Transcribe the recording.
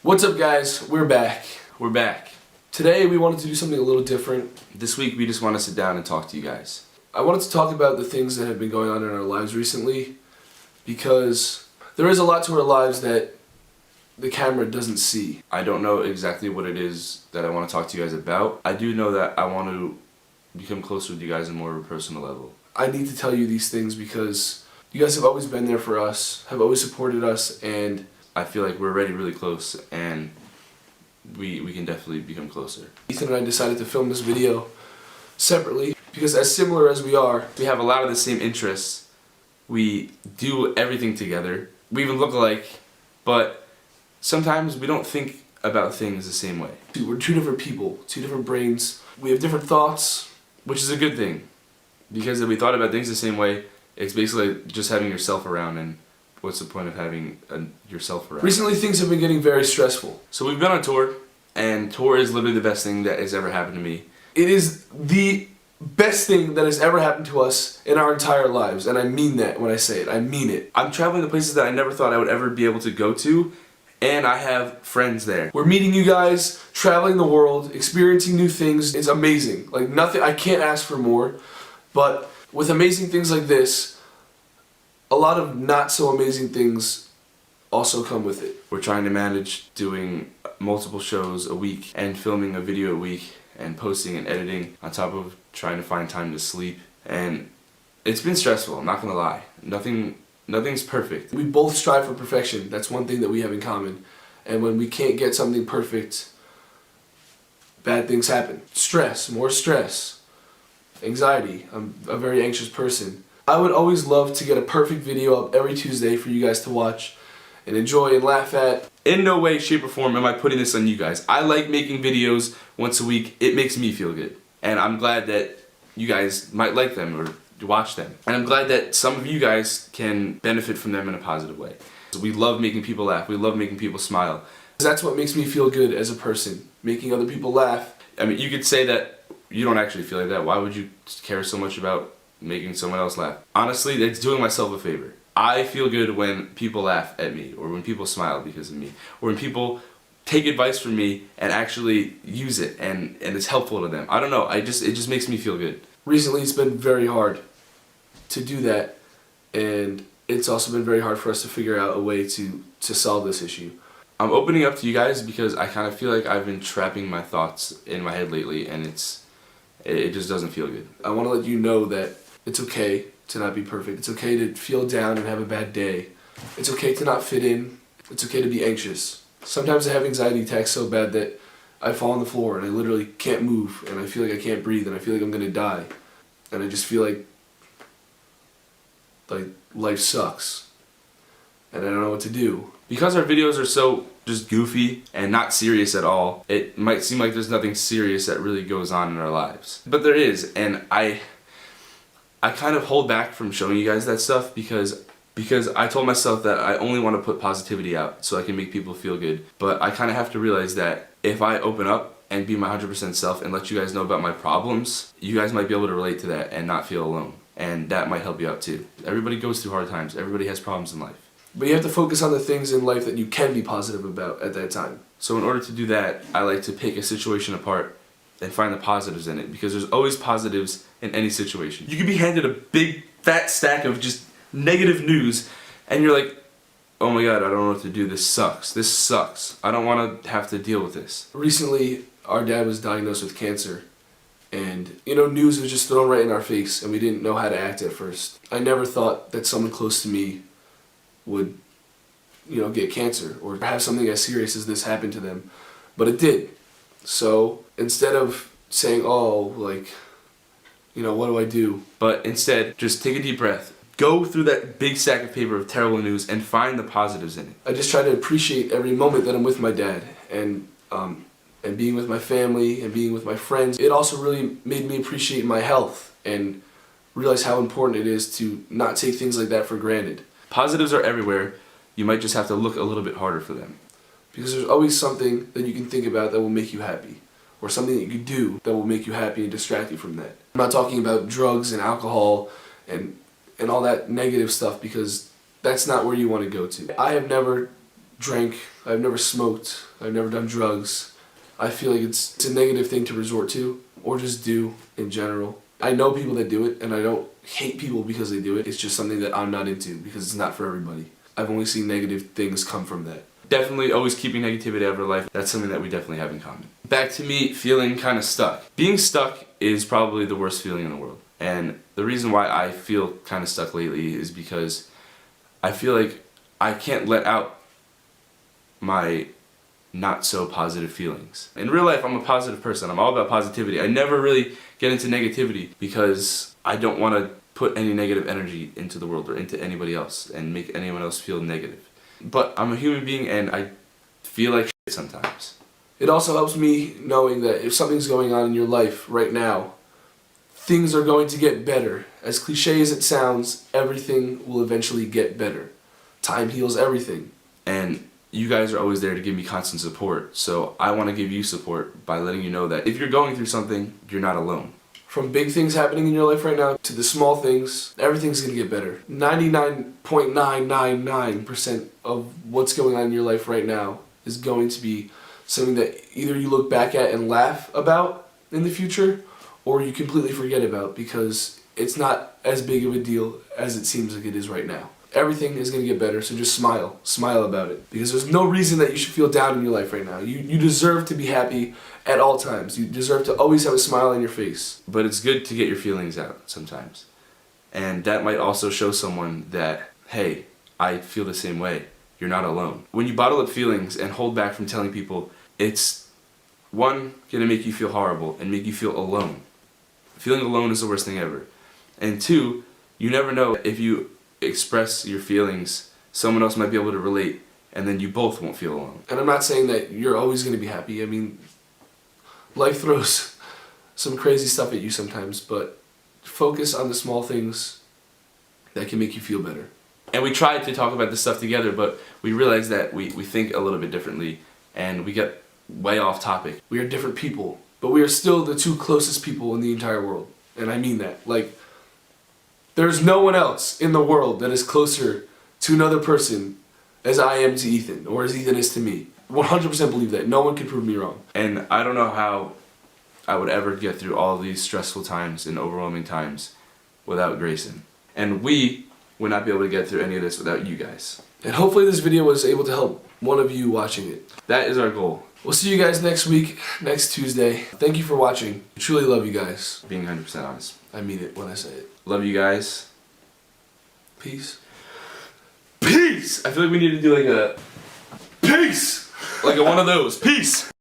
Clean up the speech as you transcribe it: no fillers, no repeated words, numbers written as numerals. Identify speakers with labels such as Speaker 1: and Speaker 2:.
Speaker 1: What's up, guys? We're back.
Speaker 2: We're back.
Speaker 1: Today we wanted to do something a little different.
Speaker 2: This week we just want to sit down and talk to you guys.
Speaker 1: I wanted to talk about the things that have been going on in our lives recently, because there is a lot to our lives that the camera doesn't see.
Speaker 2: I don't know exactly what it is that I want to talk to you guys about. I do know that I want to become closer with you guys on more of a personal level.
Speaker 1: I need to tell you these things because you guys have always been there for us, have always supported us, and
Speaker 2: I feel like we're already really close, and we can definitely become closer.
Speaker 1: Ethan and I decided to film this video separately because, as similar as we are,
Speaker 2: we have a lot of the same interests. We do everything together. We even look alike, but sometimes we don't think about things the same way.
Speaker 1: We're two different people, two different brains. We have different thoughts.
Speaker 2: Which is a good thing, because if we thought about things the same way, it's basically just having yourself around, and what's the point of having yourself around?
Speaker 1: Recently things have been getting very stressful.
Speaker 2: So we've been on tour, and tour is literally the best thing that has ever happened to me.
Speaker 1: It is the best thing that has ever happened to us in our entire lives, and I mean that when I say it. I mean it.
Speaker 2: I'm traveling to places that I never thought I would ever be able to go to, and I have friends there.
Speaker 1: We're meeting you guys, traveling the world, experiencing new things. It's amazing. Like nothing, I can't ask for more. But with amazing things like this, a lot of not so amazing things also come with it.
Speaker 2: We're trying to manage doing multiple shows a week and filming a video a week and posting and editing on top of trying to find time to sleep. And it's been stressful, I'm not gonna lie. Nothing's perfect.
Speaker 1: We both strive for perfection. That's one thing that we have in common. And when we can't get something perfect, bad things happen. Stress, more stress, anxiety. I'm a very anxious person. I would always love to get a perfect video up every Tuesday for you guys to watch and enjoy and laugh at.
Speaker 2: In no way, shape, or form am I putting this on you guys. I like making videos once a week. It makes me feel good. And I'm glad that you guys might like them or watch them. And I'm glad that some of you guys can benefit from them in a positive way. We love making people laugh. We love making people smile.
Speaker 1: That's what makes me feel good as a person, making other people laugh.
Speaker 2: I mean, you could say that you don't actually feel like that. Why would you care so much about making someone else laugh? Honestly, it's doing myself a favor. I feel good when people laugh at me, or when people smile because of me, or when people take advice from me and actually use it and it's helpful to them. I don't know, it just makes me feel good.
Speaker 1: Recently it's been very hard to do that, and it's also been very hard for us to figure out a way to solve this issue.
Speaker 2: I'm opening up to you guys because I kind of feel like I've been trapping my thoughts in my head lately, and it just doesn't feel good. I
Speaker 1: want to let you know that it's okay to not be perfect. It's okay to feel down and have a bad day. It's okay to not fit in. It's okay to be anxious. Sometimes I have anxiety attacks so bad that I fall on the floor and I literally can't move, and I feel like I can't breathe, and I feel like I'm gonna die. And I just feel like life sucks. And I don't know what to do.
Speaker 2: Because our videos are so just goofy and not serious at all, it might seem like there's nothing serious that really goes on in our lives. But there is, and I kind of hold back from showing you guys that stuff because I told myself that I only want to put positivity out so I can make people feel good. But I kind of have to realize that if I open up and be my 100% self and let you guys know about my problems, you guys might be able to relate to that and not feel alone. And that might help you out too. Everybody goes through hard times. Everybody has problems in life.
Speaker 1: But you have to focus on the things in life that you can be positive about at that time.
Speaker 2: So in order to do that, I like to pick a situation apart and find the positives in it, because there's always positives in any situation. You could be handed a big fat stack of just negative news and you're like, oh my god, I don't know what to do, this sucks. This sucks. I don't want to have to deal with this.
Speaker 1: Recently, our dad was diagnosed with cancer. And, news was just thrown right in our face, and we didn't know how to act at first. I never thought that someone close to me would, get cancer or have something as serious as this happen to them. But it did. So, instead of saying, what do I do?
Speaker 2: But instead, just take a deep breath. Go through that big stack of paper of terrible news and find the positives in it.
Speaker 1: I just try to appreciate every moment that I'm with my dad, and being with my family and being with my friends. It also really made me appreciate my health and realize how important it is to not take things like that for granted.
Speaker 2: Positives are everywhere. You might just have to look a little bit harder for them.
Speaker 1: Because there's always something that you can think about that will make you happy, or something that you can do that will make you happy and distract you from that. I'm not talking about drugs and alcohol and all that negative stuff, because that's not where you want to go to. I have never drank, I've never smoked, I've never done drugs. I feel like it's a negative thing to resort to or just do in general. I know people that do it, and I don't hate people because they do it. It's just something that I'm not into because it's not for everybody. I've only seen negative things come from that.
Speaker 2: Definitely always keeping negativity out of our life. That's something that we definitely have in common. Back to me feeling kind of stuck. Being stuck is probably the worst feeling in the world. And the reason why I feel kind of stuck lately is because I feel like I can't let out my not so positive feelings. In real life, I'm a positive person. I'm all about positivity. I never really get into negativity because I don't want to put any negative energy into the world or into anybody else and make anyone else feel negative. But I'm a human being and I feel like shit sometimes.
Speaker 1: It also helps me knowing that if something's going on in your life right now, things are going to get better. As cliche as it sounds, everything will eventually get better. Time heals everything.
Speaker 2: And you guys are always there to give me constant support. So I want to give you support by letting you know that if you're going through something, you're not alone.
Speaker 1: From big things happening in your life right now to the small things, everything's going to get better. 99.999% of what's going on in your life right now is going to be something that either you look back at and laugh about in the future, or you completely forget about because it's not as big of a deal as it seems like it is right now. Everything is going to get better, so just smile. Smile about it. Because there's no reason that you should feel down in your life right now. You deserve to be happy at all times. You deserve to always have a smile on your face.
Speaker 2: But it's good to get your feelings out sometimes. And that might also show someone that, hey, I feel the same way. You're not alone. When you bottle up feelings and hold back from telling people, it's, one, going to make you feel horrible and make you feel alone. Feeling alone is the worst thing ever. And two, you never know if you express your feelings, someone else might be able to relate, and then you both won't feel alone.
Speaker 1: And I'm not saying that you're always going to be happy. I mean, life throws some crazy stuff at you sometimes, but focus on the small things that can make you feel better.
Speaker 2: And we tried to talk about this stuff together, but we realized that we think a little bit differently, and we get way off topic.
Speaker 1: We are different people, but we are still the two closest people in the entire world. And I mean that. Like, there's no one else in the world that is closer to another person as I am to Ethan, or as Ethan is to me. 100% believe that. No one can prove me wrong.
Speaker 2: And I don't know how I would ever get through all these stressful times and overwhelming times without Grayson. And we would not be able to get through any of this without you guys.
Speaker 1: And hopefully this video was able to help one of you watching it.
Speaker 2: That is our goal.
Speaker 1: We'll see you guys next week, next Tuesday. Thank you for watching. I truly love you guys.
Speaker 2: Being 100% honest.
Speaker 1: I mean it when I say it.
Speaker 2: Love you guys.
Speaker 1: Peace.
Speaker 2: Peace! I feel like we need to do like a peace! Like a one of those. Peace!